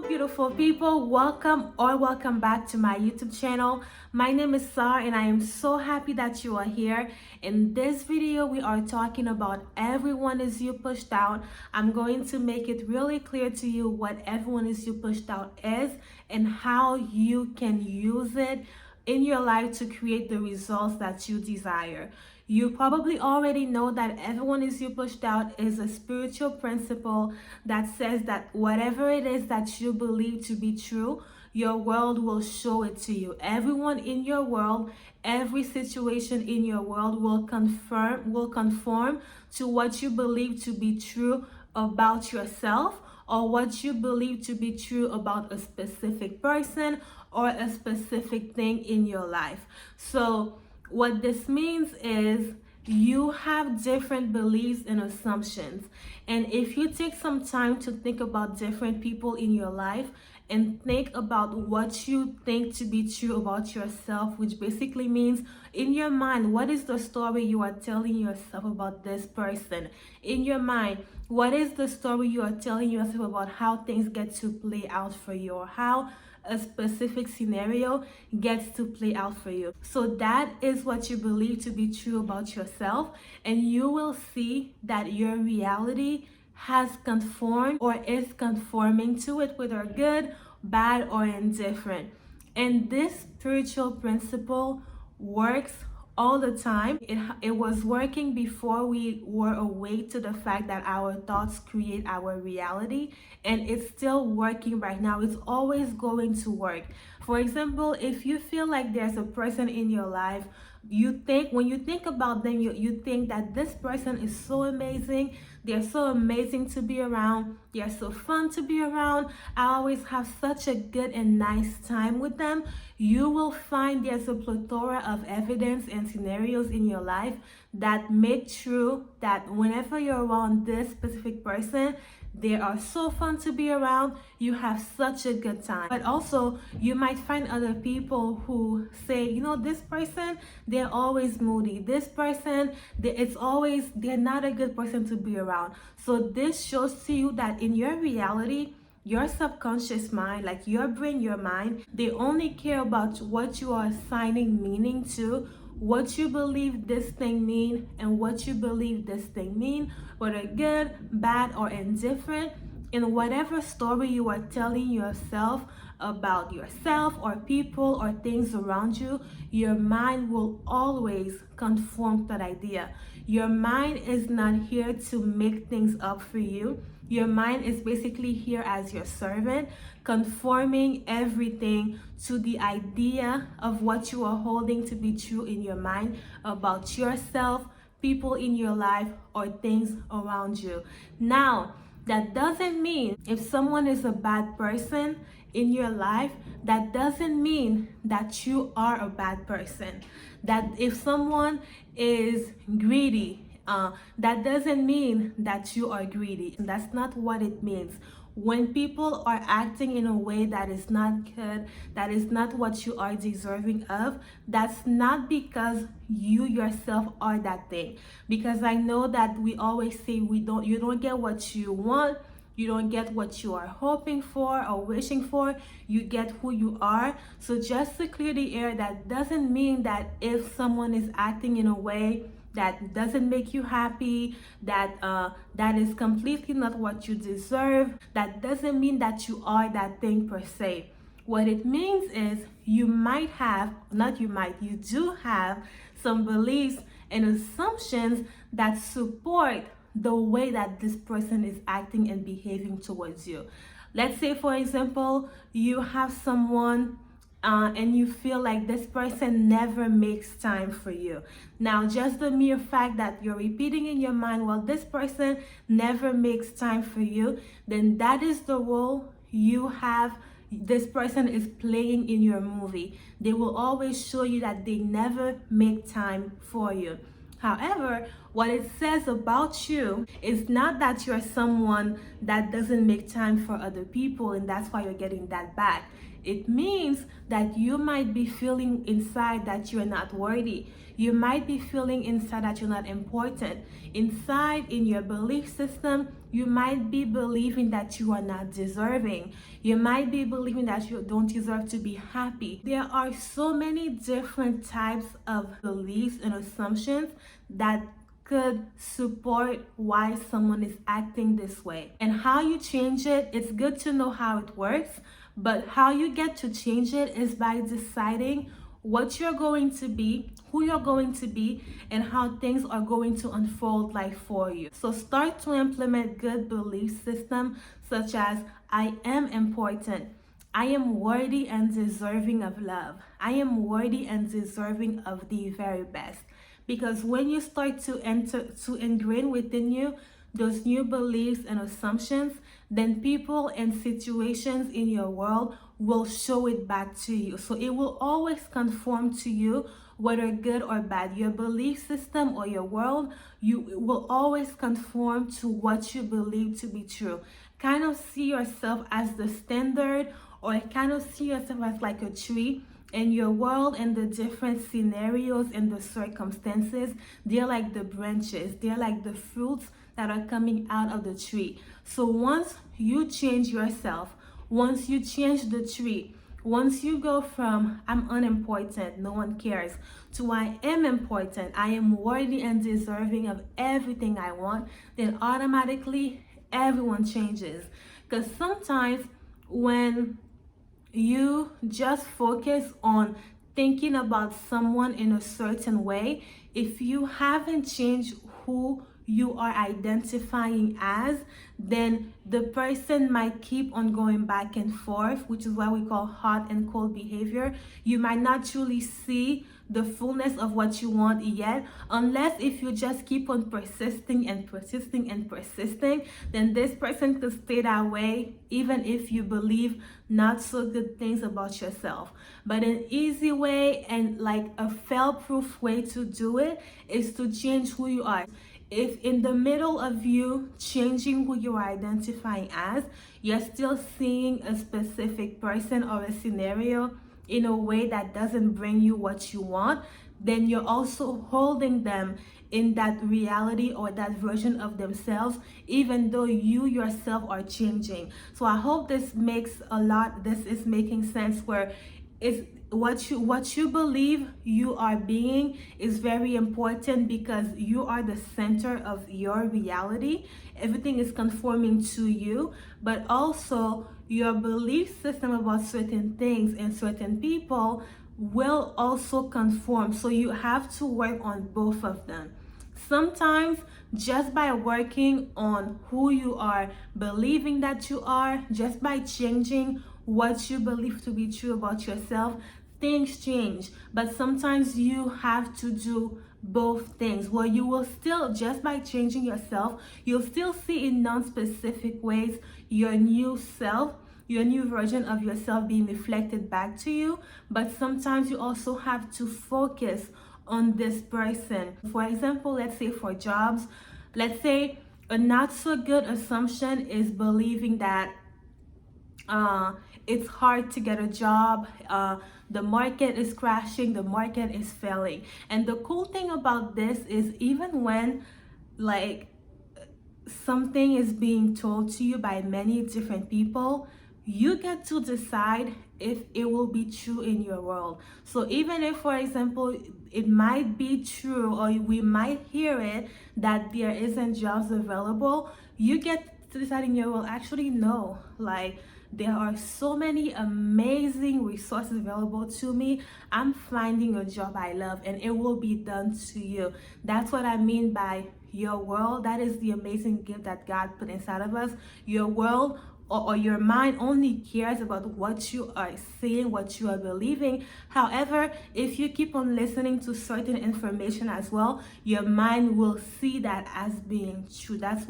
Beautiful people, welcome back to my YouTube channel. My name is Sar and I am so happy that you are here. In this video we are talking about everyone is you pushed out. I'm going to make it really clear to you what everyone is you pushed out is and how you can use it in your life to create the results that you desire. You probably already know that everyone is you pushed out is a spiritual principle that says that whatever it is that you believe to be true, your world will show it to you. Everyone in your world, every situation in your world will conform to what you believe to be true about yourself, or what you believe to be true about a specific person or a specific thing in your life. So what this means is you have different beliefs and assumptions. And if you take some time to think about different people in your life and think about what you think to be true about yourself, which basically means in your mind, what is the story you are telling yourself about this person? In your mind, what is the story you are telling yourself about how things get to play out for you, or how a specific scenario gets to play out for you? So that is what you believe to be true about yourself, and you will see that your reality has conformed or is conforming to it, whether good, bad, or indifferent. And this spiritual principle works all the time. It was working before we were awake to the fact that our thoughts create our reality, and it's still working right now. It's always going to work. For example, if you feel like there's a person in your life, when you think about them, you think that this person is so amazing, they're so amazing to be around, they're so fun to be around, I always have such a good and nice time with them. You will find there's a plethora of evidence and scenarios in your life that make true that whenever you're around this specific person, they are so fun to be around, you have such a good time. But also you might find other people who say, this person, they're always moody, this person, they're not a good person to be around. So this shows to you that in your reality, your subconscious mind, like your brain, your mind, they only care about what you are assigning meaning to, what you believe this thing mean, and what you believe this thing mean, whether good, bad, or indifferent. In whatever story you are telling yourself about yourself or people or things around you, your mind will always conform to that idea. Your mind is not here to make things up for you. Your mind is basically here as your servant, conforming everything to the idea of what you are holding to be true in your mind about yourself, people in your life, or things around you. Now, that doesn't mean if someone is a bad person in your life, that doesn't mean that you are a bad person. That if someone is greedy, that doesn't mean that you are greedy. That's not what it means. When people are acting in a way that is not good, that is not what you are deserving of, that's not because you yourself are that thing. Because I know that we always say you don't get what you want, you don't get what you are hoping for or wishing for, you get who you are. So just to clear the air, that doesn't mean that if someone is acting in a way that doesn't make you happy, that is completely not what you deserve, that doesn't mean that you are that thing per se. What it means is you do have some beliefs and assumptions that support the way that this person is acting and behaving towards you. Let's say, for example, you have someone and you feel like this person never makes time for you. Now, just the mere fact that you're repeating in your mind, well, this person never makes time for you, then that is the role you have. This person is playing in your movie. They will always show you that they never make time for you. However, what it says about you is not that you're someone that doesn't make time for other people and that's why you're getting that back. It means that you might be feeling inside that you're not worthy. You might be feeling inside that you're not important. Inside, in your belief system, you might be believing that you are not deserving. You might be believing that you don't deserve to be happy. There are so many different types of beliefs and assumptions that could support why someone is acting this way. And how you change it, it's good to know how it works, but how you get to change it is by deciding what you're going to be, who you're going to be, and how things are going to unfold like for you. So start to implement good belief system such as I am important. I am worthy and deserving of love. I am worthy and deserving of the very best. Because when you start to ingrain within you those new beliefs and assumptions, then people and situations in your world will show it back to you. So it will always conform to you, whether good or bad. Your belief system or your world, you will always conform to what you believe to be true. Kind of see yourself as the standard, or kind of see yourself as like a tree. And your world and the different scenarios and the circumstances, they're like the branches, they're like the fruits that are coming out of the tree. So once you change yourself, once you change the tree, once you go from I'm unimportant, no one cares, to I am important, I am worthy and deserving of everything I want, then automatically everyone changes. Because sometimes when you just focus on thinking about someone in a certain way, if you haven't changed who you are identifying as, then the person might keep on going back and forth, which is what we call hot and cold behavior. You might not truly see the fullness of what you want yet, unless if you just keep on persisting and persisting and persisting, then this person could stay that way even if you believe not so good things about yourself. But an easy way and like a fail-proof way to do it is to change who you are. If in the middle of you changing who you are identifying as, you're still seeing a specific person or a scenario in a way that doesn't bring you what you want, then you're also holding them in that reality or that version of themselves, even though you yourself are changing. So I hope this is making sense, where is what you believe you are being is very important, because you are the center of your reality. Everything is conforming to you, but also your belief system about certain things and certain people will also conform. So you have to work on both of them. Sometimes just by working on who you are believing that you are, just by changing what you believe to be true about yourself, things change. But sometimes you have to do both things, where you will still, just by changing yourself, you'll still see in non-specific ways your new self, your new version of yourself being reflected back to you. But sometimes you also have to focus on this person. For example, let's say for jobs, let's say a not so good assumption is believing that it's hard to get a job, the market is crashing, the market is failing. And the cool thing about this is, even when like something is being told to you by many different people, you get to decide if it will be true in your world. So even if, for example, it might be true, or we might hear it that there isn't jobs available, you get to decide in your world, actually no, like there are so many amazing resources available to me. I'm finding a job I love, and it will be done to you. That's what I mean by your world. That is the amazing gift that God put inside of us. Your world or your mind only cares about what you are saying, what you are believing. However, if you keep on listening to certain information as well, your mind will see that as being true. That's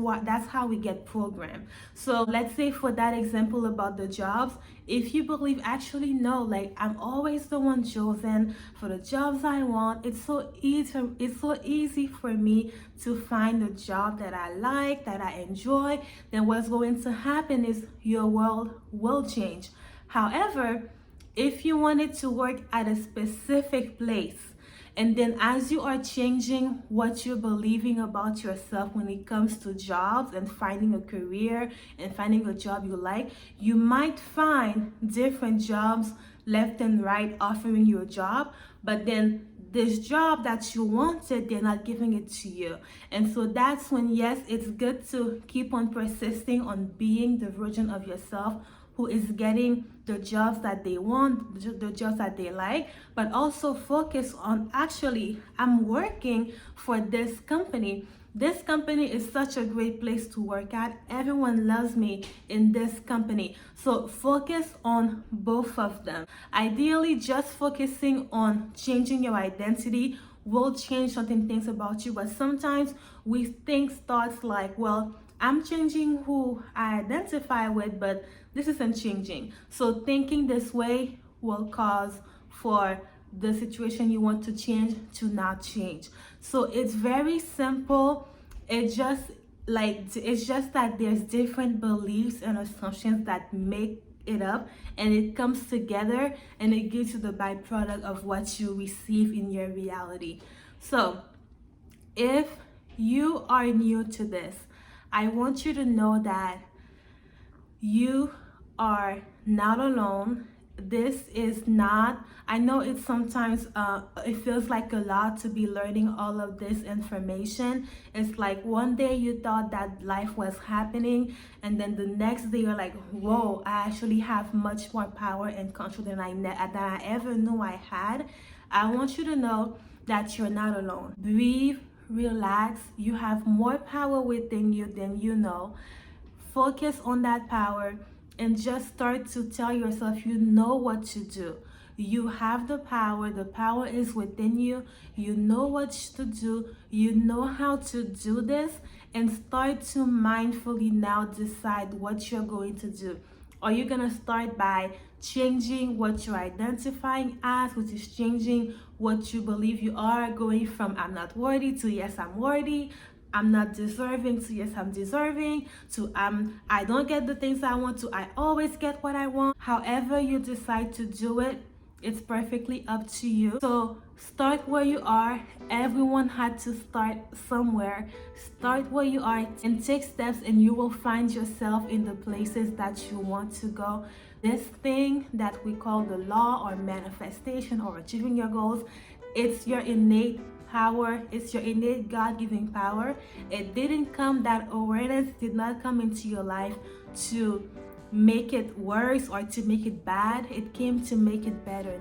how we get programmed. So let's say for that example about the jobs, if you believe, actually no, like I'm always the one chosen for the jobs I want, it's so easy for me to find a job that I like, that I enjoy, then what's going to happen is your world will change. However, If you wanted to work at a specific place, and then as you are changing what you're believing about yourself when it comes to jobs and finding a career and finding a job you like, you might find different jobs left and right offering you a job, but then this job that you wanted, they're not giving it to you. And so that's when, yes, it's good to keep on persisting on being the version of yourself who is getting the jobs that they want, the jobs that they like, but also focus on, actually, I'm working for this company. This company is such a great place to work at. Everyone loves me in this company. So focus on both of them. Ideally, just focusing on changing your identity will change certain things about you, but sometimes we think thoughts like, well, I'm changing who I identify with, but this isn't changing. So thinking this way will cause for the situation you want to change to not change. So it's very simple. It's just that there's different beliefs and assumptions that make it up, and it comes together and it gives you the byproduct of what you receive in your reality. So if you are new to this, I want you to know that you are not alone. This is not, I know it's sometimes, it feels like a lot to be learning all of this information. It's like one day you thought that life was happening, and then the next day you're like, whoa, I actually have much more power and control than I ever knew I had. I want you to know that you're not alone. Breathe, relax. You have more power within you than you know. Focus on that power and just start to tell yourself you know what to do. You have the power is within you. You know what to do, you know how to do this, and start to mindfully now decide what you're going to do. Are you gonna start by changing what you're identifying as, which is changing what you believe you are, going from I'm not worthy to yes, I'm worthy, I'm not deserving to yes, I'm deserving, to I don't get the things I want to I always get what I want. However you decide to do it, it's perfectly up to you. So start where you are. Everyone had to start somewhere. Start where you are and take steps, and you will find yourself in the places that you want to go. This thing that we call the law or manifestation or achieving your goals, it's your innate power. It's your innate God-given power. It didn't come, that awareness did not come into your life to make it worse or to make it bad. It came to make it better.